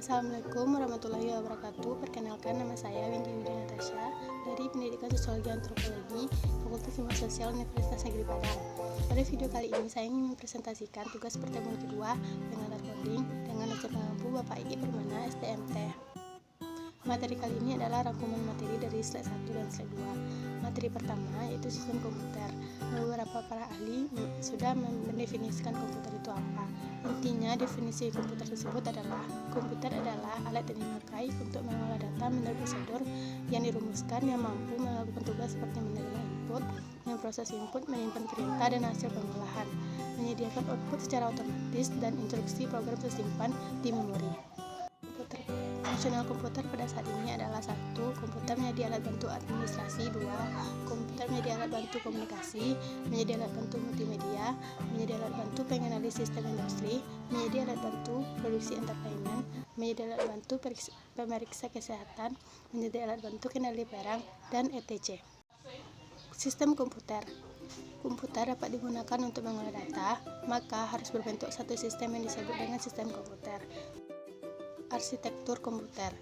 Assalamualaikum warahmatullahi wabarakatuh. Perkenalkan, nama saya Windy Widya Natasha dari Pendidikan Sosiologi Antropologi Fakultas Ilmu Sosial Universitas Negeri Padang. Pada video kali ini saya ingin mempresentasikan tugas pertemuan kedua pengantar coding dengan dosen pengampu Bapak Igi Permana, STMT. Materi kali ini adalah rangkuman materi dari slide 1 dan slide 2. Materi pertama yaitu sistem komputer. Beberapa para ahli sudah mendefinisikan komputer itu apa. Intinya, definisi komputer tersebut adalah komputer adalah alat yang dipakai untuk mengolah data menurut prosedur yang dirumuskan yang mampu melakukan tugas seperti menerima input, memproses input, menyimpan perintah dan hasil pengolahan, menyediakan output secara otomatis, dan instruksi program tersimpan di memori. Fungsional komputer pada saat ini adalah 1. Komputer menjadi alat bantu administrasi. 2. Komputer menjadi alat bantu komunikasi, menjadi alat bantu multimedia, menjadi alat bantu penganalisis sistem industri, menjadi alat bantu produksi entertainment, menjadi alat bantu pemeriksa kesehatan, menjadi alat bantu kendali perang, dan etc. Sistem komputer. Komputer dapat digunakan untuk mengolah data, maka harus berbentuk satu sistem yang disebut dengan sistem komputer. Arsitektur komputer.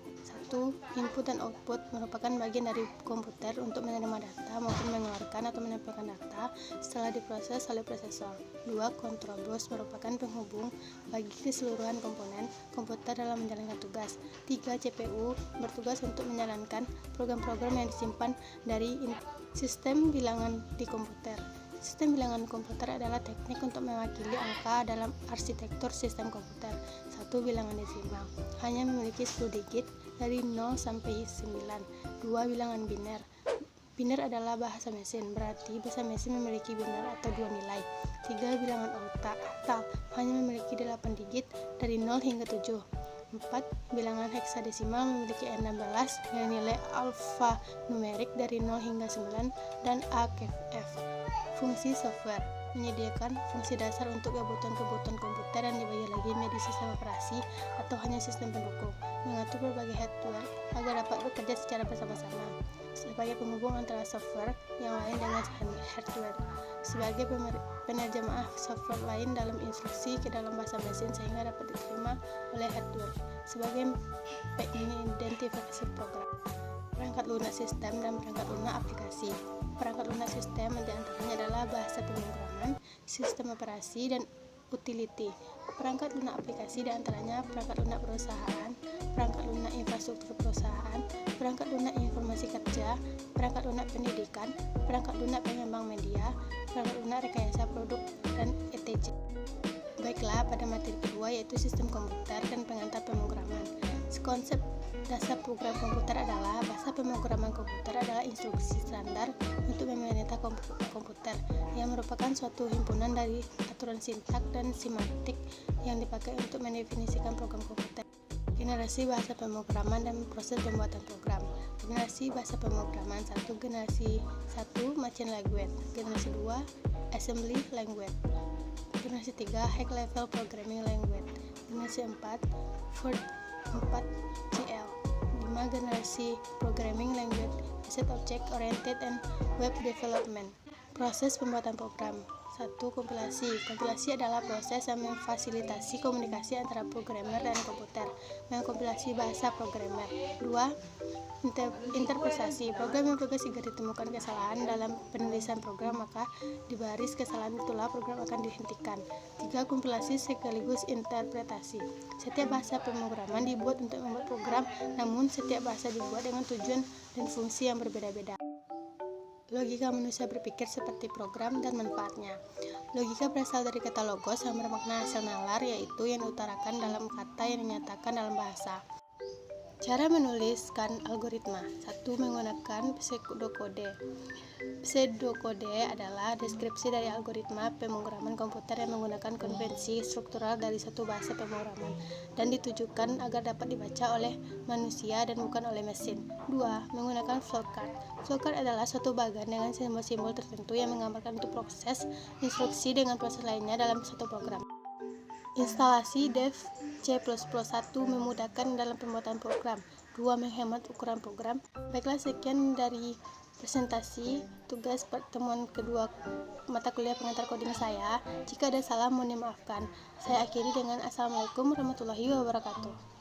1. Input dan output merupakan bagian dari komputer untuk menerima data maupun mengeluarkan atau menempelkan data setelah diproses oleh prosesor. 2. Control bus merupakan penghubung bagi keseluruhan komponen komputer dalam menjalankan tugas. 3. CPU bertugas untuk menjalankan program-program yang disimpan dari sistem bilangan di komputer. Sistem bilangan komputer adalah teknik untuk mewakili angka dalam arsitektur sistem komputer. 1. Bilangan desimal hanya memiliki 10 digit dari 0 sampai 9. 2. Bilangan biner. Biner adalah bahasa mesin, berarti bahasa mesin memiliki biner atau 2 nilai. 3. Bilangan oktal hanya memiliki 8 digit dari 0 hingga 7. 4. Bilangan heksadesimal memiliki 16 dengan nilai alfanumerik dari 0 hingga 9 dan AKF. Fungsi software menyediakan fungsi dasar untuk kebutuhan-kebutuhan komputer yang dibagi lagi menjadi sistem operasi atau hanya sistem pendukung, mengatur berbagai hardware agar dapat bekerja secara bersama-sama, sebagai penghubung antara software yang lain dengan hardware, sebagai penerjemah software lain dalam instruksi ke dalam bahasa mesin sehingga dapat diterima oleh hardware, sebagai pengidentifikasi program. Perangkat lunak sistem dan perangkat lunak aplikasi. Perangkat lunak sistem diantaranya adalah bahasa pemrograman, sistem operasi, dan utility. Perangkat lunak aplikasi diantaranya perangkat lunak perusahaan, perangkat lunak infrastruktur perusahaan, perangkat lunak informasi kerja, perangkat lunak pendidikan, perangkat lunak pengembang media, perangkat lunak rekayasa produk, dan etc. Baiklah, pada materi kedua yaitu sistem komputer dan pengantar pemrograman. Konsep dasar program komputer adalah bahasa pemrograman komputer adalah instruksi standar untuk memerintah komputer yang merupakan suatu himpunan dari aturan sintak dan semantik yang dipakai untuk mendefinisikan program komputer. Generasi bahasa pemrograman dan proses pembuatan program. Generasi bahasa pemrograman 1. Generasi 1 Machine Language. Generasi 2 Assembly Language. Generasi 3 High Level Programming Language. Generasi 4 4CL. 5. Generasi Programming Language, Asset Object Oriented and Web Development. Proses pembuatan program. 1. Kompilasi. Kompilasi adalah proses yang memfasilitasi komunikasi antara programmer dan komputer, mengkompilasi bahasa programmer. 2. Interpretasi. Program yang tugas jika ditemukan kesalahan dalam penulisan program, maka di baris kesalahan itulah program akan dihentikan. 3. Kompilasi sekaligus interpretasi. Setiap bahasa pemrograman dibuat untuk membuat program, namun setiap bahasa dibuat dengan tujuan dan fungsi yang berbeda-beda. Logika manusia berpikir seperti program dan manfaatnya. Logika berasal dari kata logos yang bermakna hasil nalar, yaitu yang diutarakan dalam kata yang dinyatakan dalam bahasa. Cara menuliskan algoritma. 1. Menggunakan pseudokode. Pseudokode adalah deskripsi dari algoritma pemrograman komputer yang menggunakan konvensi struktural dari satu bahasa pemrograman dan ditujukan agar dapat dibaca oleh manusia dan bukan oleh mesin. 2. Menggunakan flowchart. Flowchart adalah suatu bagan dengan simbol-simbol tertentu yang menggambarkan untuk proses instruksi dengan proses lainnya dalam satu program. Instalasi Dev C++. 1. Memudahkan dalam pembuatan program. 2. Menghemat ukuran program. Baiklah, sekian dari presentasi tugas pertemuan kedua mata kuliah pengantar coding saya. Jika ada salah mohon dimaafkan. Saya akhiri dengan Assalamualaikum warahmatullahi wabarakatuh.